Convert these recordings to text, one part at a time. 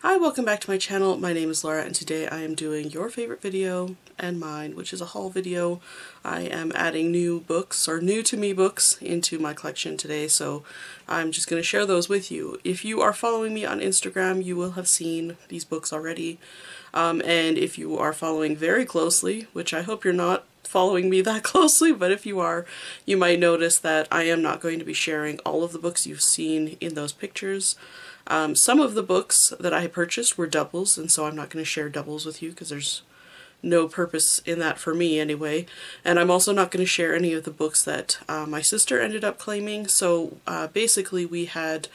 Hi, welcome back to my channel. My name is Laura and today I am doing your favorite video and mine, which is a haul video. I am adding new books, or new to me books, into my collection today, so I'm just going to share those with you. If you are following me on Instagram, you will have seen these books already. And if you are following very closely, which I hope you're not following me that closely, but if you are, you might notice that I am not going to be sharing all of the books you've seen in those pictures. Some of the books that I purchased were doubles, and so I'm not going to share doubles with you because there's no purpose in that for me anyway. And I'm also not going to share any of the books that my sister ended up claiming. So basically we had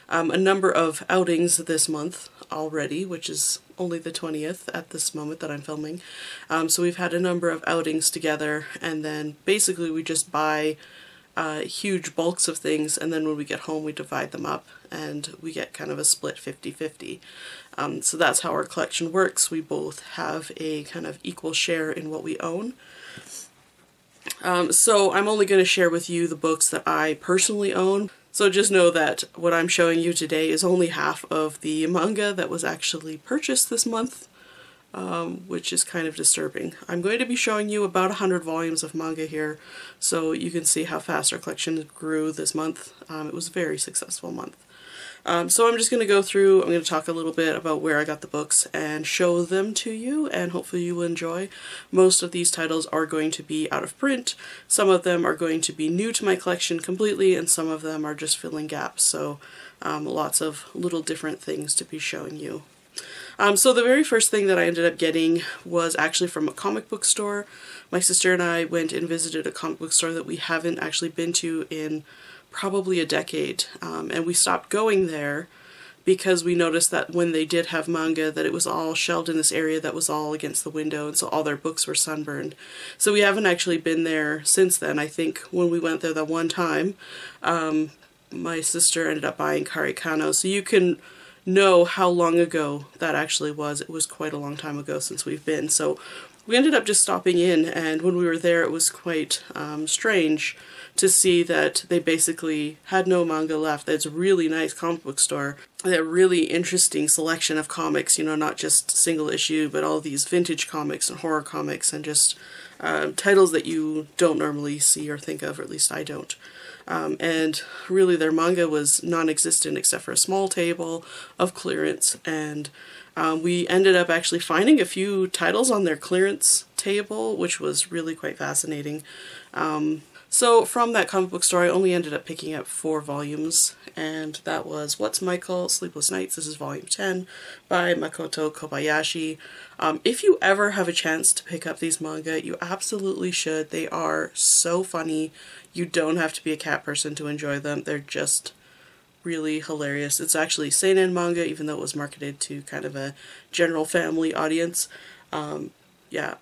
a number of outings this month already, which is only the 20th at this moment that I'm filming. So we've had a number of outings together, and then basically we just buy huge bulks of things, and then when we get home we divide them up and we get kind of a split 50-50. So that's how our collection works. We both have a kind of equal share in what we own. So I'm only going to share with you the books that I personally own. So just know that what I'm showing you today is only half of the manga that was actually purchased this month. Which is kind of disturbing. I'm going to be showing you about 100 volumes of manga here, so you can see how fast our collection grew this month. It was a very successful month. So I'm just going to go through, I'm going to talk a little bit about where I got the books and show them to you, and hopefully you will enjoy. Most of these titles are going to be out of print, some of them are going to be new to my collection completely, and some of them are just filling gaps, so lots of little different things to be showing you. So the very first thing that I ended up getting was actually from a comic book store. My sister and I went and visited a comic book store that we haven't actually been to in probably a decade, and we stopped going there because we noticed that when they did have manga, that it was all shelved in this area that was all against the window, and so all their books were sunburned. So we haven't actually been there since then. I think when we went there that one time, my sister ended up buying Karikano, so you can know how long ago that actually was. It was quite a long time ago since we've been. So we ended up just stopping in, and when we were there it was quite strange to see that they basically had no manga left. It's a really nice comic book store. They had a really interesting selection of comics, you know, not just single issue, but all these vintage comics and horror comics and just titles that you don't normally see or think of, or at least I don't. And really their manga was non-existent except for a small table of clearance, and we ended up actually finding a few titles on their clearance table, which was really quite fascinating. So from that comic book store I only ended up picking up 4 volumes, and that was What's Michael? Sleepless Nights. This is volume 10 by Makoto Kobayashi. If you ever have a chance to pick up these manga, you absolutely should. They are so funny. You don't have to be a cat person to enjoy them. They're just really hilarious. It's actually seinen manga, even though it was marketed to kind of a general family audience. Yeah,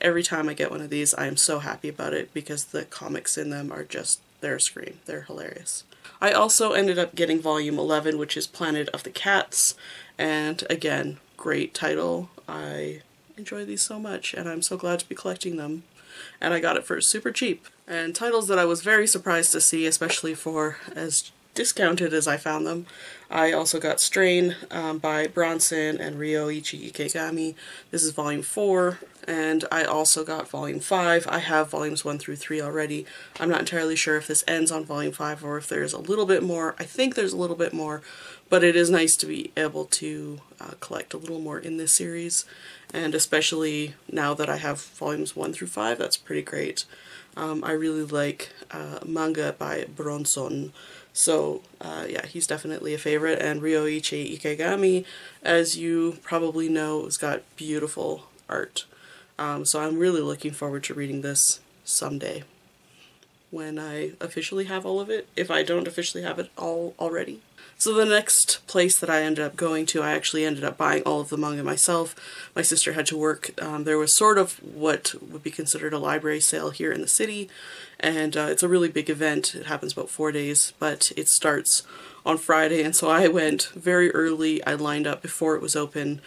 every time I get one of these, I am so happy about it because the comics in them are just, they're a scream. They're hilarious. I also ended up getting volume 11, which is Planet of the Cats, and again, great title. I enjoy these so much, and I'm so glad to be collecting them. And I got it for super cheap. And titles that I was very surprised to see, especially for as discounted as I found them. I also got Strain by Bronson and Ryoichi Ikegami. This is volume 4, and I also got volume 5. I have volumes 1 through 3 already. I'm not entirely sure if this ends on volume 5 or if there's a little bit more. I think there's a little bit more, but it is nice to be able to collect a little more in this series, and especially now that I have volumes 1 through 5, that's pretty great. I really like manga by Bronson. So yeah, he's definitely a favorite, and Ryoichi Ikegami, as you probably know, has got beautiful art. So I'm really looking forward to reading this someday when I officially have all of it, if I don't officially have it all already. So the next place that I ended up going to, I actually ended up buying all of the manga myself. My sister had to work. There was sort of what would be considered a library sale here in the city, and it's a really big event. It happens about 4 days, but it starts on Friday, and so I went very early. I lined up before it was open,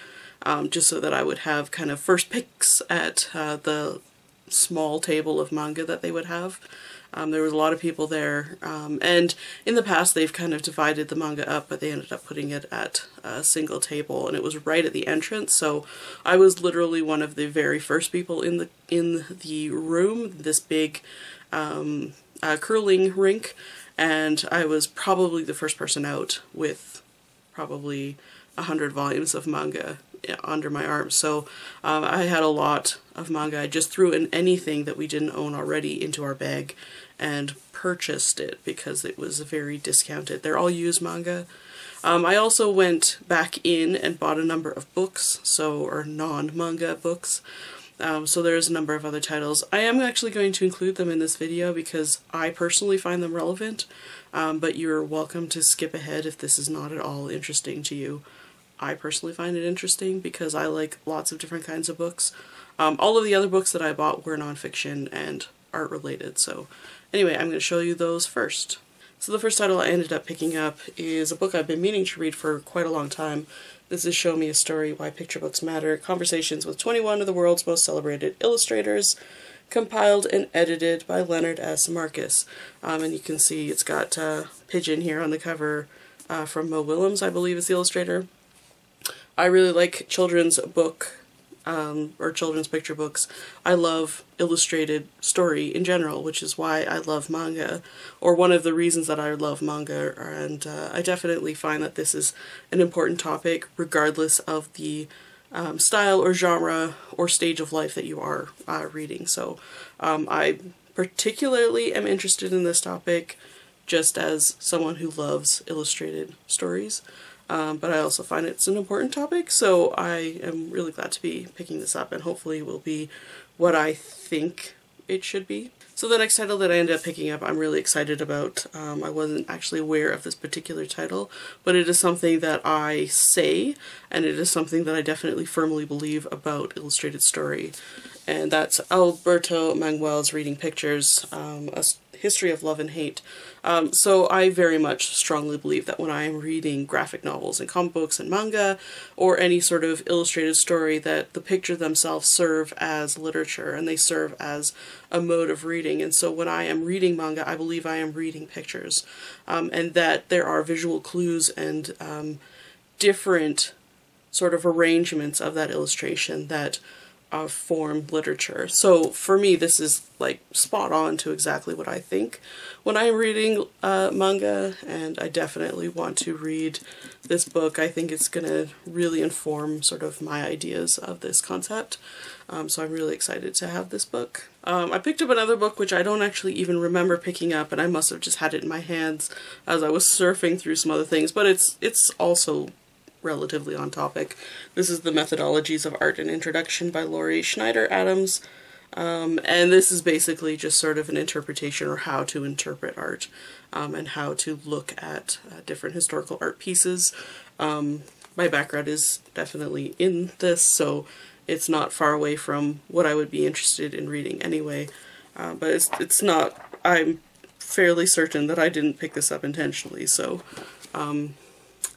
just so that I would have kind of first picks at the small table of manga that they would have. There was a lot of people there, and in the past they've kind of divided the manga up, but they ended up putting it at a single table, and it was right at the entrance, so I was literally one of the very first people in the room, this big curling rink, and I was probably the first person out with probably 100 volumes of manga under my arm. So I had a lot of manga. I just threw in anything that we didn't own already into our bag and purchased it because it was very discounted. They're all used manga. I also went back in and bought a number of books, or non-manga books. So there's a number of other titles. I am actually going to include them in this video because I personally find them relevant, but you're welcome to skip ahead if this is not at all interesting to you. I personally find it interesting because I like lots of different kinds of books. All of the other books that I bought were nonfiction and art related, so anyway, I'm going to show you those first. So the first title I ended up picking up is a book I've been meaning to read for quite a long time. This is Show Me a Story, Why Picture Books Matter, Conversations with 21 of the World's Most Celebrated Illustrators, compiled and edited by Leonard S. Marcus. And you can see it's got Pigeon here on the cover from Mo Willems, I believe is the illustrator. I really like children's book or children's picture books. I love illustrated story in general, which is why I love manga, or one of the reasons that I love manga, and I definitely find that this is an important topic regardless of the style or genre or stage of life that you are reading. So I particularly am interested in this topic just as someone who loves illustrated stories. But I also find it's an important topic, so I am really glad to be picking this up, and hopefully it will be what I think it should be. So the next title that I ended up picking up I'm really excited about. I wasn't actually aware of this particular title, but it is something that I say, and it is something that I definitely firmly believe about illustrated story. And that's Alberto Manguel's Reading Pictures, A History of Love and Hate. So I very much strongly believe that when I am reading graphic novels and comic books and manga, or any sort of illustrated story, that the pictures themselves serve as literature, and they serve as a mode of reading. And so when I am reading manga, I believe I am reading pictures, and that there are visual clues and different sort of arrangements of that illustration that form literature. So for me, this is like spot on to exactly what I think when I'm reading manga, and I definitely want to read this book. I think it's gonna really inform sort of my ideas of this concept. So I'm really excited to have this book. I picked up another book which I don't actually even remember picking up, and I must have just had it in my hands as I was surfing through some other things, but it's also relatively on topic. This is The Methodologies of Art and Introduction by Laurie Schneider Adams, and this is basically just sort of an interpretation, or how to interpret art, and how to look at different historical art pieces. My background is definitely in this, so it's not far away from what I would be interested in reading anyway, but it's not, I'm fairly certain that I didn't pick this up intentionally, so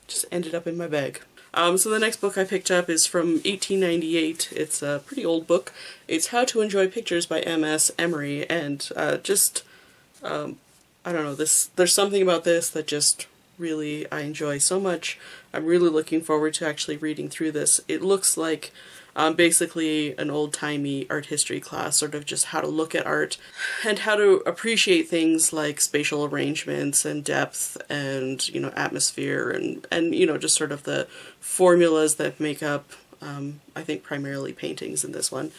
just ended up in my bag. So the next book I picked up is from 1898. It's a pretty old book. It's How to Enjoy Pictures by M.S. Emery, and I don't know, there's something about this that just really I enjoy so much. I'm really looking forward to actually reading through this. It looks like basically an old-timey art history class, sort of just how to look at art and how to appreciate things like spatial arrangements and depth and, you know, atmosphere and you know, just sort of the formulas that make up, I think, primarily paintings in this one.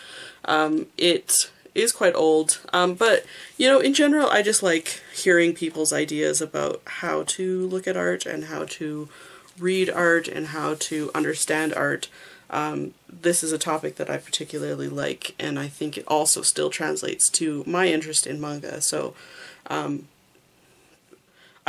It is quite old, but, you know, in general, I just like hearing people's ideas about how to look at art and how to read art and how to understand art. This is a topic that I particularly like, and I think it also still translates to my interest in manga, so I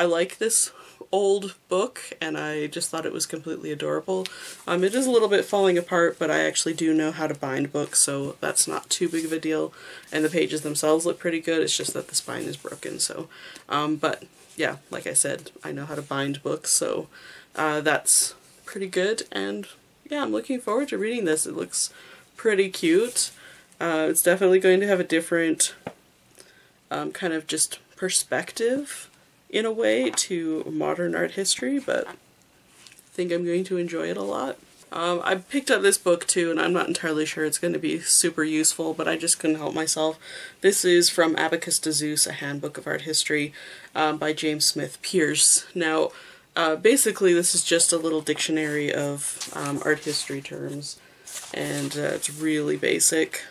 like this old book, and I just thought it was completely adorable. It is a little bit falling apart, but I actually do know how to bind books, so that's not too big of a deal, and the pages themselves look pretty good. It's just that the spine is broken, so but yeah, like I said, I know how to bind books, so that's pretty good, and yeah, I'm looking forward to reading this. It looks pretty cute. It's definitely going to have a different kind of just perspective in a way to modern art history, but I think I'm going to enjoy it a lot. I picked up this book too, and I'm not entirely sure it's going to be super useful, but I just couldn't help myself. This is From Abacus to Zeus, A Handbook of Art History by James Smith Pierce. Now, basically this is just a little dictionary of art history terms, and it's really basic.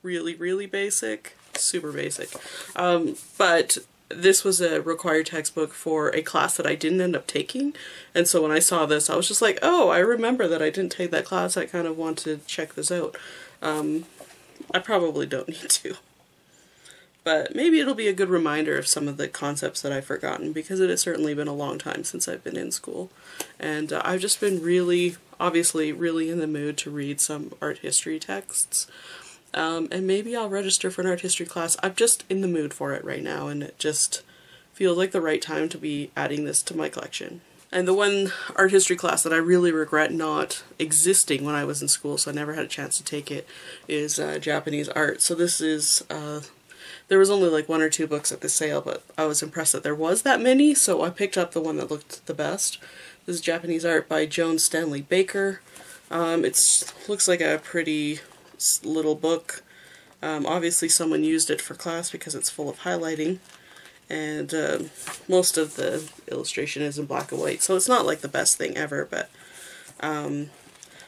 Really basic. Super basic. But this was a required textbook for a class that I didn't end up taking, and so when I saw this I was just like, oh, I remember that I didn't take that class, I kind of want to check this out. I probably don't need to, but maybe it'll be a good reminder of some of the concepts that I've forgotten, because it has certainly been a long time since I've been in school, and I've just been obviously really in the mood to read some art history texts. And maybe I'll register for an art history class. I'm just in the mood for it right now, and it just feels like the right time to be adding this to my collection. And the one art history class that I really regret not existing when I was in school, so I never had a chance to take it, is Japanese art. So this is, there was only like 1 or 2 books at the sale, but I was impressed that there was that many, so I picked up the one that looked the best. This is Japanese art by Joan Stanley Baker. It looks like a pretty little book. Obviously someone used it for class because it's full of highlighting, and most of the illustration is in black and white, so it's not like the best thing ever, but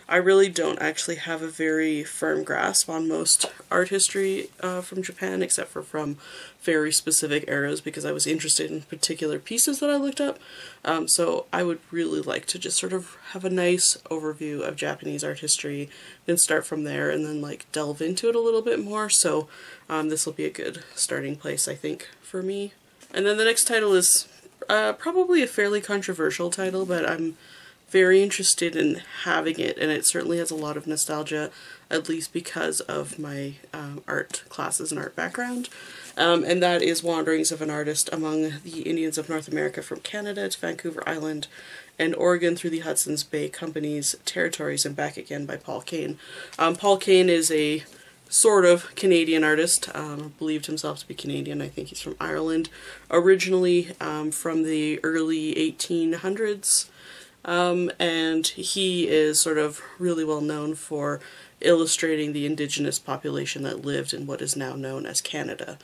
I really don't actually have a very firm grasp on most art history from Japan, except for from very specific eras, because I was interested in particular pieces that I looked up. So I would really like to just sort of have a nice overview of Japanese art history and start from there, and then like delve into it a little bit more. So this will be a good starting place, I think, for me. And then the next title is probably a fairly controversial title, but I'm very interested in having it, and it certainly has a lot of nostalgia, at least because of my art classes and art background, and that is Wanderings of an Artist Among the Indians of North America from Canada to Vancouver Island and Oregon through the Hudson's Bay Company's territories and back again by Paul Kane. Paul Kane is a sort of Canadian artist, believed himself to be Canadian. I think he's from Ireland originally, from the early 1800s. And he is sort of really well known for illustrating the indigenous population that lived in what is now known as Canada.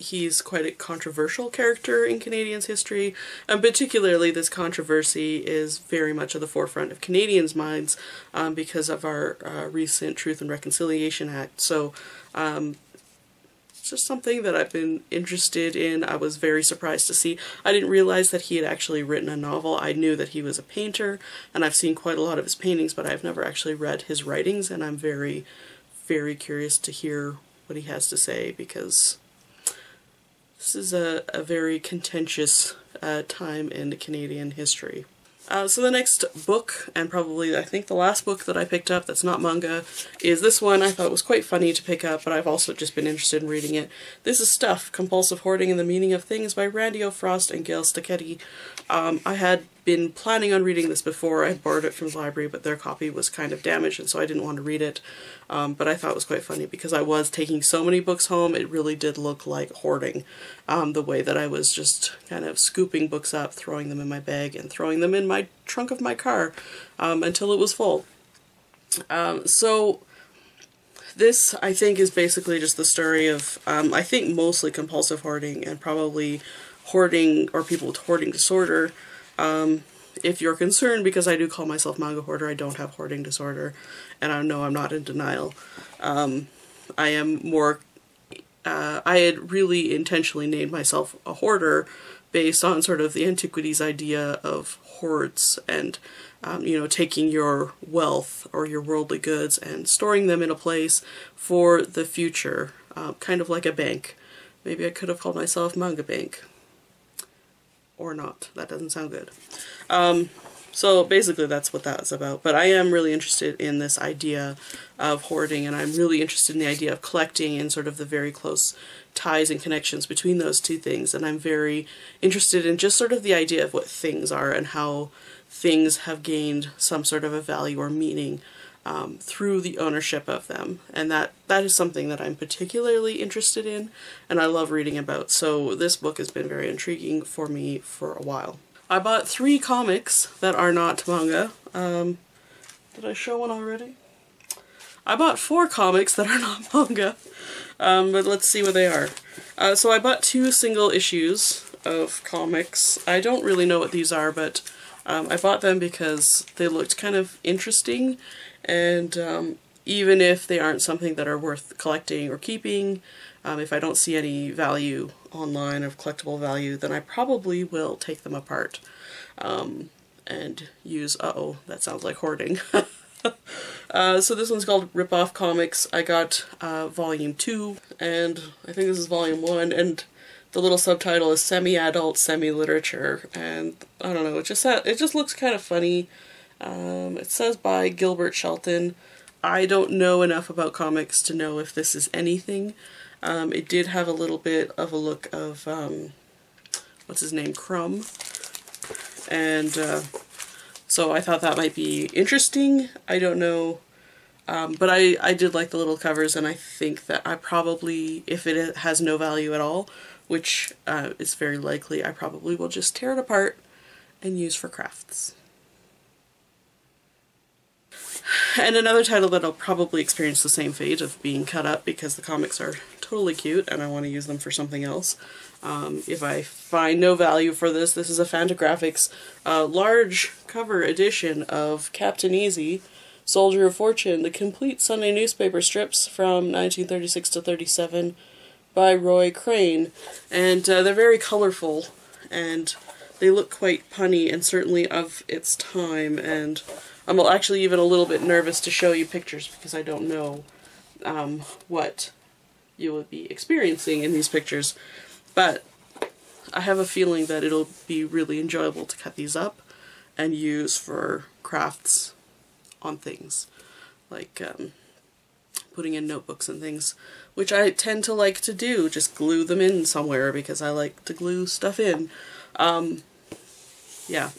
He's quite a controversial character in Canadians' history, and particularly this controversy is very much at the forefront of Canadians' minds because of our recent Truth and Reconciliation Act. So it's just something that I've been interested in. I was very surprised to see. I didn't realize that he had actually written a novel. I knew that he was a painter, and I've seen quite a lot of his paintings, but I've never actually read his writings, and I'm very, very curious to hear what he has to say, because this is a very contentious time in Canadian history. So the next book, and probably I think the last book that I picked up that's not manga, is this one. I thought it was quite funny to pick up, but I've also just been interested in reading it. This is Stuff, Compulsive Hoarding and the Meaning of Things by Randy O. Frost and Gail Stacchetti. I had been planning on reading this before. I had borrowed it from the library, but their copy was kind of damaged, and so I didn't want to read it. But I thought it was quite funny because I was taking so many books home, it really did look like hoarding. The way that I was just kind of scooping books up, throwing them in my bag, and throwing them in my trunk of my car until it was full. So this, I think, is basically just the story of, I think, mostly compulsive hoarding, and probably hoarding, or people with hoarding disorder. If you're concerned, because I do call myself manga hoarder, I don't have hoarding disorder, and I know I'm not in denial. I am more, I had really intentionally named myself a hoarder based on sort of the antiquities idea of hoards and, you know, taking your wealth or your worldly goods and storing them in a place for the future, kind of like a bank. Maybe I could have called myself Manga Bank. Or not. That doesn't sound good. So basically that's what that is about. But I am really interested in this idea of hoarding, and I'm really interested in the idea of collecting and sort of the very close ties and connections between those two things. And I'm very interested in just sort of the idea of what things are and how things have gained some sort of a value or meaning through the ownership of them, and that is something that I'm particularly interested in and I love reading about, so this book has been very intriguing for me for a while. I bought 3 comics that are not manga. Did I show one already? I bought 4 comics that are not manga, but let's see what they are. So I bought 2 single issues of comics. I don't really know what these are, but I bought them because they looked kind of interesting, and even if they aren't something that are worth collecting or keeping, if I don't see any value online of collectible value, then I probably will take them apart and use, uh-oh, that sounds like hoarding. So this one's called Rip Off Comics. I got volume 2, and I think this is volume 1, and the little subtitle is semi-adult, semi-literature, and I don't know, it just looks kind of funny. It says by Gilbert Shelton. I don't know enough about comics to know if this is anything. It did have a little bit of a look of, what's his name, Crumb, and so I thought that might be interesting. I don't know, but I did like the little covers, and I think that I probably, if it has no value at all, which is very likely, I probably will just tear it apart and use for crafts. And another title that'll probably experience the same fate of being cut up because the comics are totally cute and I want to use them for something else. If I find no value for this is a Fantagraphics large cover edition of Captain Easy, Soldier of Fortune, the complete Sunday newspaper strips from 1936 to 37 by Roy Crane. And they're very colorful and they look quite punny and certainly of its time, and I'm actually even a little bit nervous to show you pictures because I don't know what you will be experiencing in these pictures, but I have a feeling that it'll be really enjoyable to cut these up and use for crafts on things, like putting in notebooks and things, which I tend to like to do, just glue them in somewhere because I like to glue stuff in. Yeah.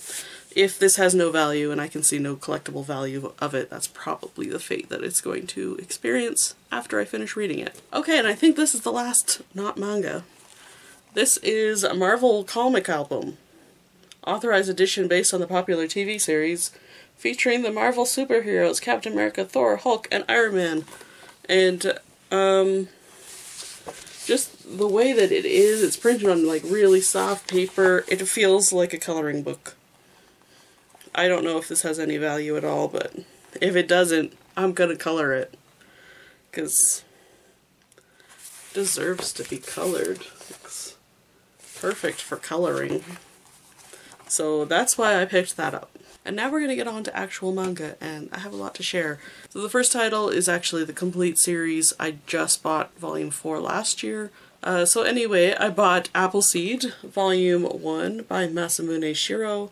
If this has no value and I can see no collectible value of it, that's probably the fate that it's going to experience after I finish reading it. Okay, and I think this is the last not manga. This is a Marvel comic album. Authorized edition based on the popular TV series, featuring the Marvel superheroes Captain America, Thor, Hulk, and Iron Man. And, just the way that it is, it's printed on like really soft paper. It feels like a coloring book. I don't know if this has any value at all, but if it doesn't, I'm gonna color it. Because it deserves to be colored. It's perfect for coloring. So that's why I picked that up. And now we're gonna get on to actual manga, and I have a lot to share. So the first title is actually the complete series. I just bought volume 4 last year. So anyway, I bought Appleseed, volume 1 by Masamune Shiro.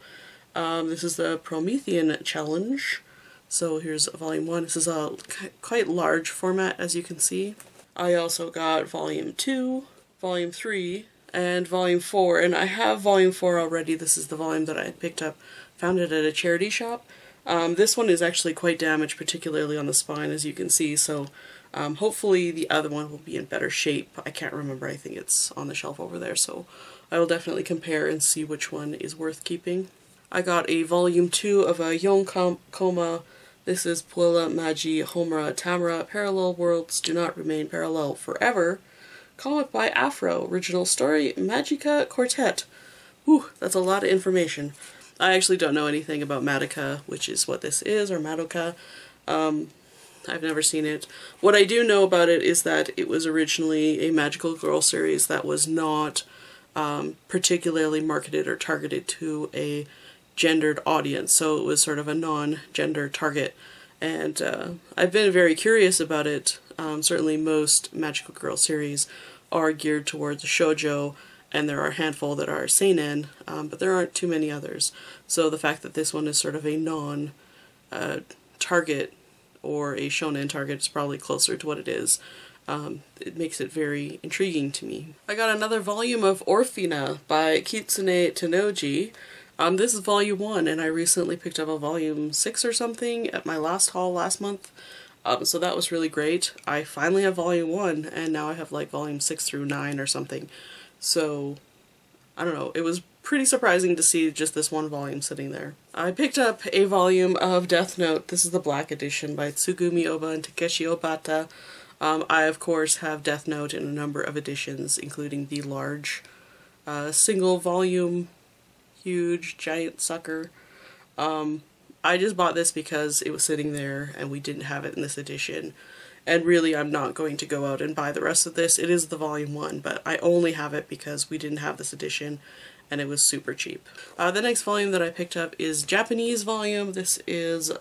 This is the Promethean Challenge. So here's volume 1. This is a quite large format, as you can see. I also got volume 2, volume 3, and volume 4. And I have volume 4 already. This is the volume that I picked up, found it at a charity shop. This one is actually quite damaged, particularly on the spine, as you can see. So hopefully the other one will be in better shape. I can't remember. I think it's on the shelf over there. So I will definitely compare and see which one is worth keeping. I got a volume 2 of a Yonkoma. This is Puella Magi Homura Tamara. Parallel Worlds Do Not Remain Parallel Forever. Comic by Afro. Original story, Magica Quartet. Whew, that's a lot of information. I actually don't know anything about Madoka, which is what this is, or Madoka. I've never seen it. What I do know about it is that it was originally a magical girl series that was not particularly marketed or targeted to a gendered audience, so it was sort of a non-gender target, and I've been very curious about it. Certainly most magical girl series are geared towards shoujo, and there are a handful that are seinen, but there aren't too many others. So the fact that this one is sort of a non-target or a shonen target is probably closer to what it is. It makes it very intriguing to me. I got another volume of Orphina by Kitsune Tenoji. This is volume 1, and I recently picked up a volume 6 or something at my last haul last month. So that was really great. I finally have volume 1, and now I have like volume 6 through 9 or something. So, I don't know, it was pretty surprising to see just this one volume sitting there. I picked up a volume of Death Note. This is the black edition by Tsugumi Oba and Takeshi Obata. I, of course, have Death Note in a number of editions, including the large single volume, huge, giant sucker. I just bought this because it was sitting there and we didn't have it in this edition. And really, I'm not going to go out and buy the rest of this. It is the volume 1, but I only have it because we didn't have this edition and it was super cheap. The next volume that I picked up is Japanese volume. This is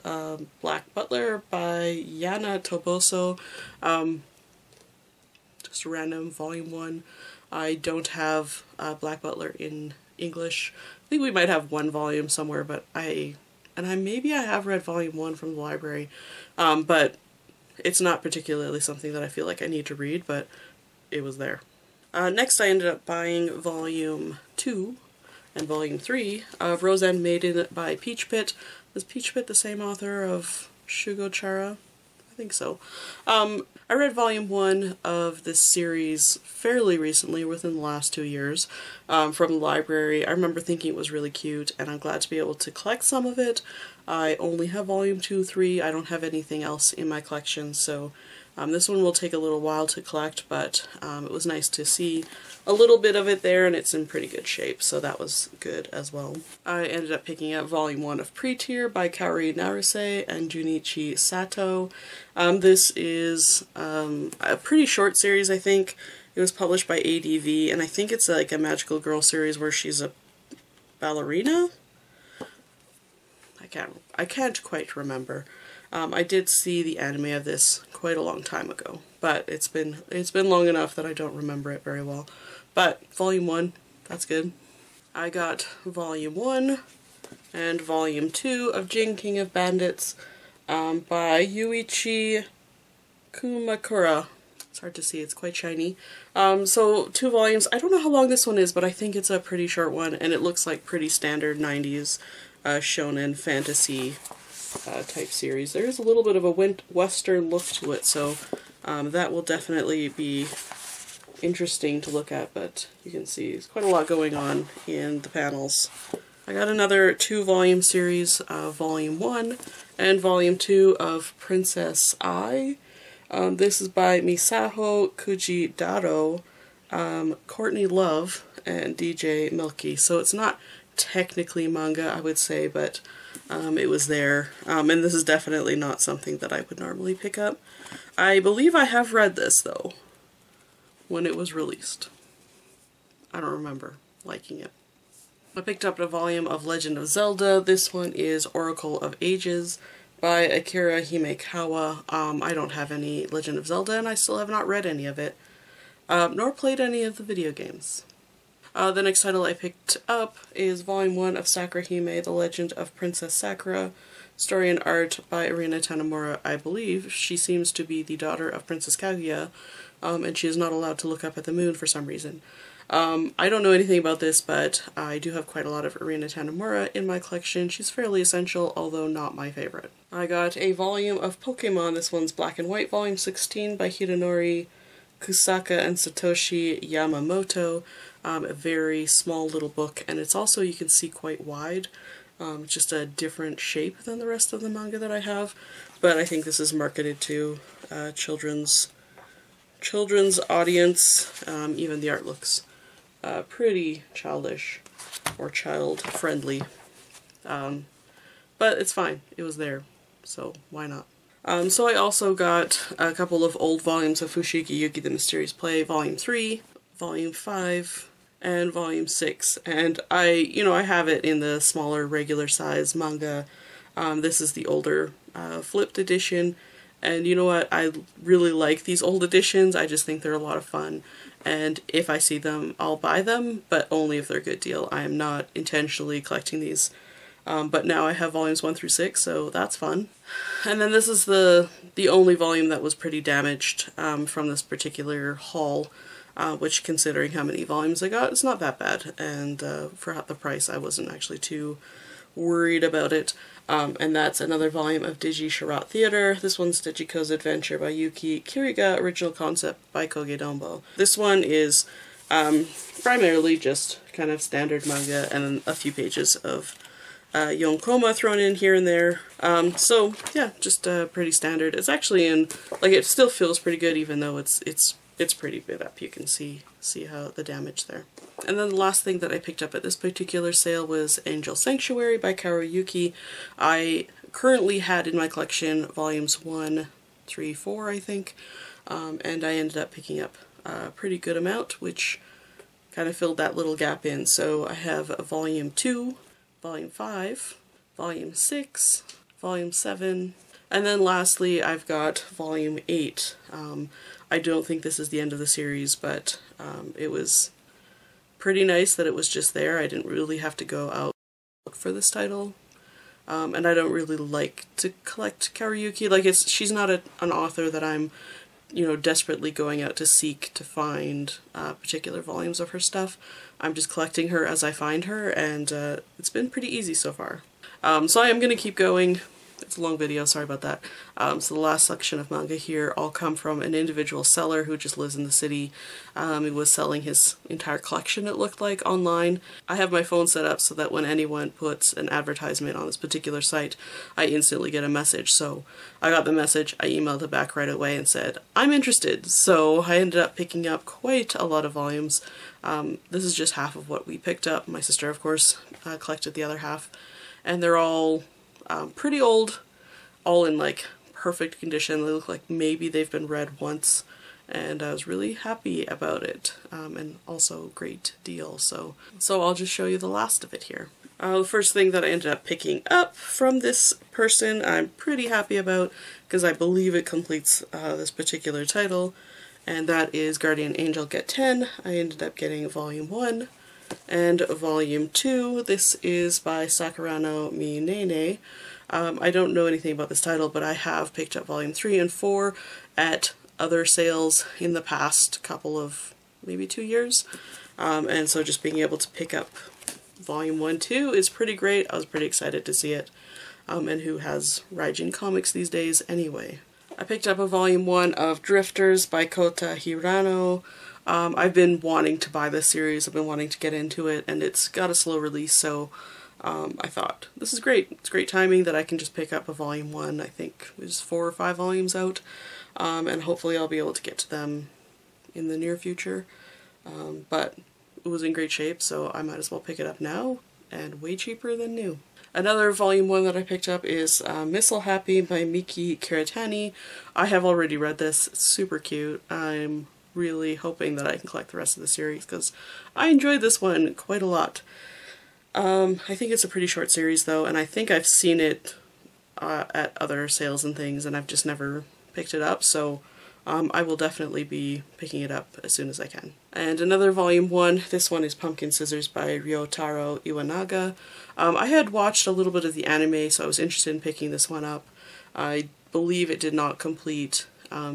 Black Butler by Yana Toboso. Just a random volume 1. I don't have Black Butler in English. I think we might have one volume somewhere, but maybe I have read volume 1 from the library, but it's not particularly something that I feel like I need to read, but it was there. Next I ended up buying volume 2 and volume 3 of Rose and Maiden by Peach Pit. Is Peach Pit the same author of Shugochara? I think so. I read volume 1 of this series fairly recently, within the last 2 years, from the library. I remember thinking it was really cute, and I'm glad to be able to collect some of it. I only have volume 2, 3, I don't have anything else in my collection, so this one will take a little while to collect, but it was nice to see a little bit of it there, and it's in pretty good shape, so that was good as well. I ended up picking up volume 1 of Pre-Tier by Kaori Naruse and Junichi Sato. This is a pretty short series, I think. It was published by ADV, and I think it's like a magical girl series where she's a ballerina? I can't quite remember. I did see the anime of this quite a long time ago, but it's been long enough that I don't remember it very well. But volume 1, that's good. I got volume 1 and volume 2 of Jin, King of Bandits by Yuichi Kumakura. It's hard to see, it's quite shiny. So 2 volumes. I don't know how long this one is, but I think it's a pretty short one, and it looks like pretty standard 90s shonen fantasy type series. There is a little bit of a western look to it, so that will definitely be interesting to look at, but you can see there's quite a lot going on in the panels. I got another 2-volume series, volume 1 and volume 2 of Princess Ai. This is by Misaho Kujidaro, Courtney Love, and DJ Milky. So it's not technically manga, I would say, but it was there. And this is definitely not something that I would normally pick up. I believe I have read this, though, when it was released. I don't remember liking it. I picked up a volume of Legend of Zelda. This one is Oracle of Ages by Akira Himekawa. I don't have any Legend of Zelda, and I still have not read any of it, nor played any of the video games. The next title I picked up is Volume 1 of Sakura Hime, The Legend of Princess Sakura. Story and art by Irina Tanemura, I believe. She seems to be the daughter of Princess Kaguya, and she is not allowed to look up at the moon for some reason. I don't know anything about this, but I do have quite a lot of Irina Tanemura in my collection. She's fairly essential, although not my favorite. I got a volume of Pokemon. This one's Black and White, Volume 16 by Hidenori Kusaka and Satoshi Yamamoto. A very small little book, and it's also, you can see, quite wide. Just a different shape than the rest of the manga that I have, but I think this is marketed to children's audience. Even the art looks pretty childish or child-friendly, but it's fine. It was there, so why not? So I also got a couple of old volumes of Fushigi Yugi the Mysterious Play, Volume 3, Volume 5, and Volume 6, and I have it in the smaller regular size manga. This is the older flipped edition, and you know what, I really like these old editions. I just think they're a lot of fun, and if I see them, I'll buy them, but only if they're a good deal. I am not intentionally collecting these, but now I have volumes 1 through 6, so that's fun. And then this is the only volume that was pretty damaged from this particular haul. which, considering how many volumes I got, it's not that bad, and for the price I wasn't actually too worried about it. And that's another volume of Digi Charot Theater. This one's Digiko's Adventure by Yuki Kiriga, original concept by Koge Dombo. This one is primarily just kind of standard manga and a few pages of yonkoma thrown in here and there. So yeah, just pretty standard. It's actually in, like, it still feels pretty good even though it's pretty bit up. You can see how the damage there. And then the last thing that I picked up at this particular sale was Angel Sanctuary by Karuyuki. I currently had in my collection volumes 1, 3, 4, I think, and I ended up picking up a pretty good amount, which kind of filled that little gap in. So I have volume 2, volume 5, volume 6, volume 7, and then lastly I've got volume 8. I don't think this is the end of the series, but it was pretty nice that it was just there. I didn't really have to go out look for this title. And I don't really like to collect Karuyuki. Like, she's not an author that I'm, you know, desperately going out to seek to find particular volumes of her stuff. I'm just collecting her as I find her, and it's been pretty easy so far. So I am going to keep going. It's a long video, sorry about that. So the last section of manga here all come from an individual seller who just lives in the city. He was selling his entire collection, it looked like, online. I have my phone set up so that when anyone puts an advertisement on this particular site, I instantly get a message. So I got the message, I emailed it back right away and said, I'm interested. So I ended up picking up quite a lot of volumes. This is just half of what we picked up. My sister, of course, collected the other half. And they're all pretty old, all in like perfect condition. They look like maybe they've been read once, and I was really happy about it, and also great deal. So I'll just show you the last of it here. The first thing that I ended up picking up from this person I'm pretty happy about, because I believe it completes this particular title, and that is Guardian Angel Get 10. I ended up getting volume 1 and volume 2. This is by Sakurano Minene. I don't know anything about this title, but I have picked up volume 3 and 4 at other sales in the past couple of, maybe 2 years. And so just being able to pick up volume 1, 2 is pretty great. I was pretty excited to see it. And who has Raijin comics these days anyway? I picked up a volume 1 of Drifters by Kota Hirano. I've been wanting to buy this series, I've been wanting to get into it, and it's got a slow release, so I thought, this is great. It's great timing that I can just pick up a volume 1. I think there's 4 or 5 volumes out, and hopefully I'll be able to get to them in the near future. But it was in great shape, so I might as well pick it up now, and way cheaper than new. Another volume 1 that I picked up is Missile Happy by Miki Kiritani. I have already read this. It's super cute. I'm really hoping that I can collect the rest of the series, because I enjoyed this one quite a lot. I think it's a pretty short series though, and I think I've seen it at other sales and things, and I've just never picked it up, so I will definitely be picking it up as soon as I can. And another volume 1, this one is Pumpkin Scissors by Ryotaro Iwanaga. I had watched a little bit of the anime, so I was interested in picking this one up. I believe it did not complete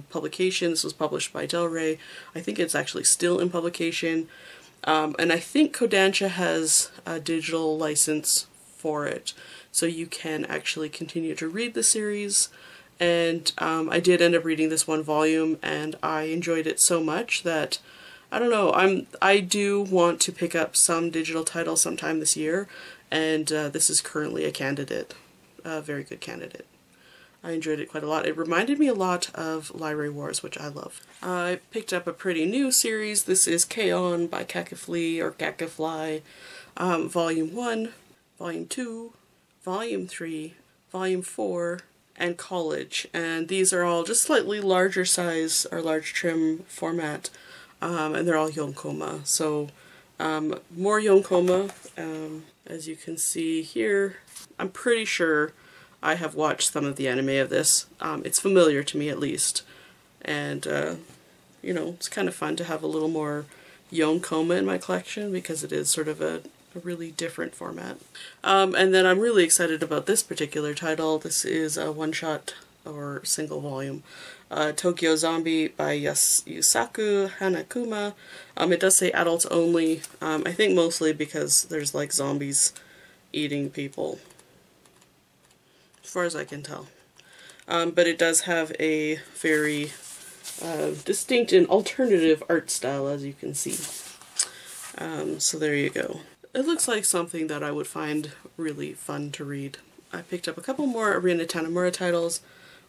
publication. This was published by Del Rey. I think it's actually still in publication. And I think Kodansha has a digital license for it, so you can actually continue to read the series. And I did end up reading this one volume, and I enjoyed it so much that, I don't know, I do want to pick up some digital title sometime this year, and this is currently a candidate, a very good candidate. I enjoyed it quite a lot. It reminded me a lot of Library Wars, which I love. I picked up a pretty new series. This is K-On! By Kakafly, or Kakafly, Volume 1, Volume 2, Volume 3, Volume 4, and College. And these are all just slightly larger size, or large trim format, and they're all yonkoma. So, more yonkoma, as you can see here. I'm pretty sure I have watched some of the anime of this. It's familiar to me, at least, and you know, it's kind of fun to have a little more yonkoma in my collection, because it is sort of a really different format. And then I'm really excited about this particular title. This is a one-shot or single volume Tokyo Zombie by Yusaku Hanakuma. It does say adults only, I think mostly because there's like zombies eating people, as far as I can tell. But it does have a very distinct and alternative art style, as you can see. So there you go. It looks like something that I would find really fun to read. I picked up a couple more Arina Tanimura titles,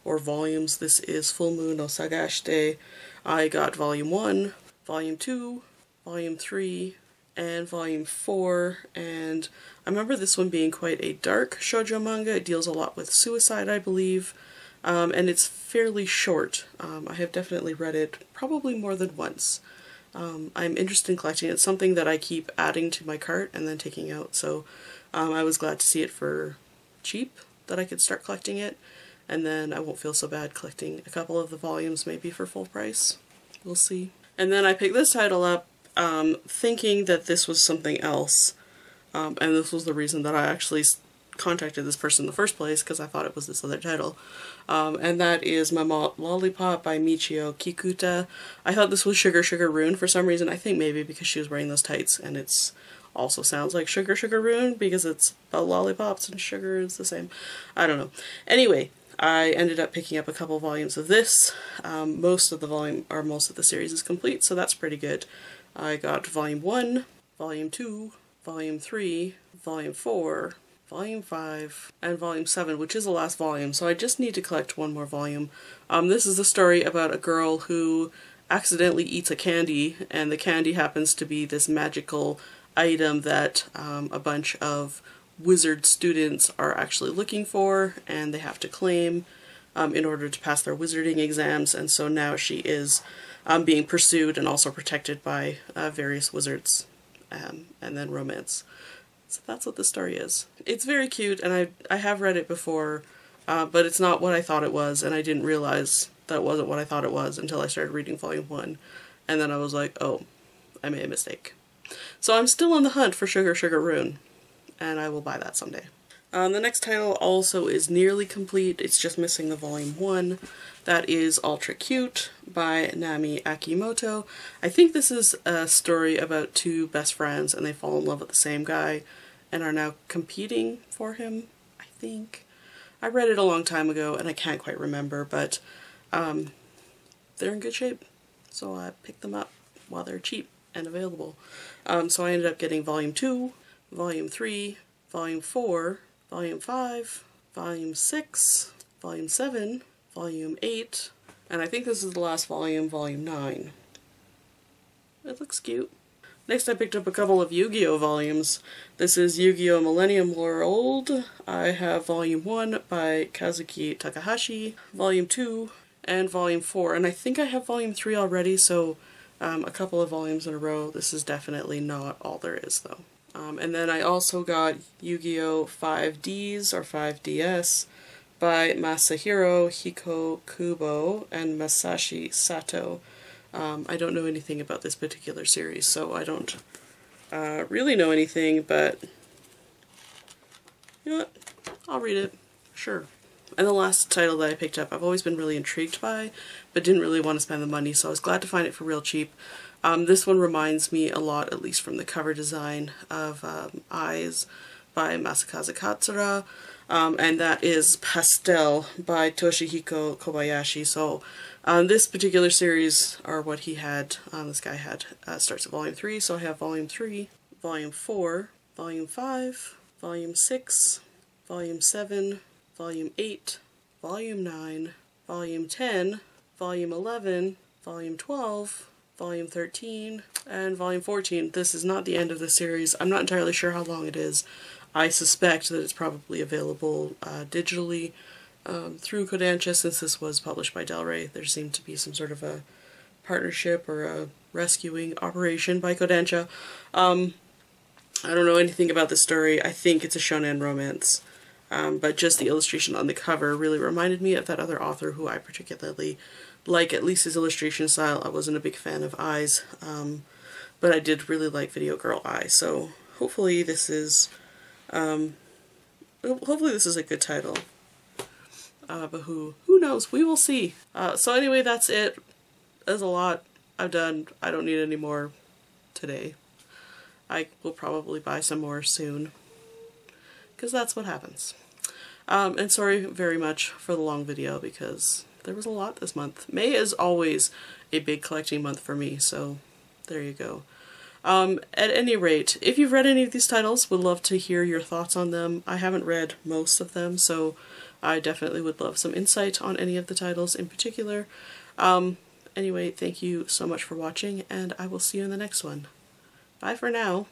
or volumes. This is Full Moon no Sagashite. I got Volume 1, Volume 2, Volume 3, and Volume 4, and I remember this one being quite a dark shoujo manga. It deals a lot with suicide, I believe, and it's fairly short. I have definitely read it probably more than once. I'm interested in collecting it. It's something that I keep adding to my cart and then taking out, so I was glad to see it for cheap, that I could start collecting it, and then I won't feel so bad collecting a couple of the volumes maybe for full price. We'll see. And then I picked this title up thinking that this was something else, and this was the reason that I actually contacted this person in the first place, because I thought it was this other title. And that is Mama Lollipop by Michio Kikuta. I thought this was Sugar Sugar Rune for some reason. I think maybe because she was wearing those tights, and it's also sounds like Sugar Sugar Rune because it's about lollipops and sugar is the same. I don't know. Anyway, I ended up picking up a couple volumes of this. Most of the series is complete, so that's pretty good. I got Volume 1, Volume 2, Volume 3, Volume 4, Volume 5, and Volume 7, which is the last volume, so I just need to collect one more volume. This is a story about a girl who accidentally eats a candy, and the candy happens to be this magical item that a bunch of wizard students are actually looking for, and they have to claim in order to pass their wizarding exams, and so now she is being pursued and also protected by various wizards, and then romance. So that's what the story is. It's very cute, and I have read it before, but it's not what I thought it was, and I didn't realize that it wasn't what I thought it was until I started reading Volume 1, and then I was like, oh, I made a mistake. So I'm still on the hunt for Sugar Sugar Rune, and I will buy that someday. The next title also is nearly complete. It's just missing the Volume 1. That is Ultra Cute by Nami Akimoto. I think this is a story about two best friends and they fall in love with the same guy and are now competing for him, I think. I read it a long time ago and I can't quite remember, but they're in good shape. So I picked them up while they're cheap and available. So I ended up getting Volume 2, Volume 3, Volume 4, Volume 5, Volume 6, Volume 7, Volume 8, and I think this is the last volume, Volume 9. It looks cute. Next I picked up a couple of Yu-Gi-Oh! Volumes. This is Yu-Gi-Oh! Millennium World. I have Volume 1 by Kazuki Takahashi, Volume 2, and Volume 4, and I think I have Volume 3 already, so a couple of volumes in a row. This is definitely not all there is, though. And then I also got Yu-Gi-Oh! 5Ds, or 5DS, by Masahiro Hikokubo and Masashi Sato. I don't know anything about this particular series, so I don't really know anything, but you know what? I'll read it. Sure. And the last title that I picked up I've always been really intrigued by, but didn't really want to spend the money, so I was glad to find it for real cheap. This one reminds me a lot, at least from the cover design, of Eyes by Masakazu Katsura, and that is Pastel by Toshihiko Kobayashi. So this particular series, or what he had, this guy had, starts at Volume 3, so I have Volume 3, Volume 4, Volume 5, Volume 6, Volume 7, Volume 8, Volume 9, Volume 10, Volume 11, Volume 12, Volume 13, and Volume 14. This is not the end of the series. I'm not entirely sure how long it is. I suspect that it's probably available digitally through Kodansha, since this was published by Del Rey. There seemed to be some sort of a partnership or a rescuing operation by Kodansha. I don't know anything about the story. I think it's a shonen romance. But just the illustration on the cover really reminded me of that other author who I particularly like, at least his illustration style. I wasn't a big fan of Eyes, but I did really like Video Girl Eye, so hopefully this is a good title. but who knows? We will see. So anyway, that's it. There's a lot I've done. I don't need any more today. I will probably buy some more soon, because that's what happens. And sorry very much for the long video, because there was a lot this month. May is always a big collecting month for me, so there you go. At any rate, if you've read any of these titles, would love to hear your thoughts on them. I haven't read most of them, so I definitely would love some insight on any of the titles in particular. Anyway, thank you so much for watching, and I will see you in the next one. Bye for now.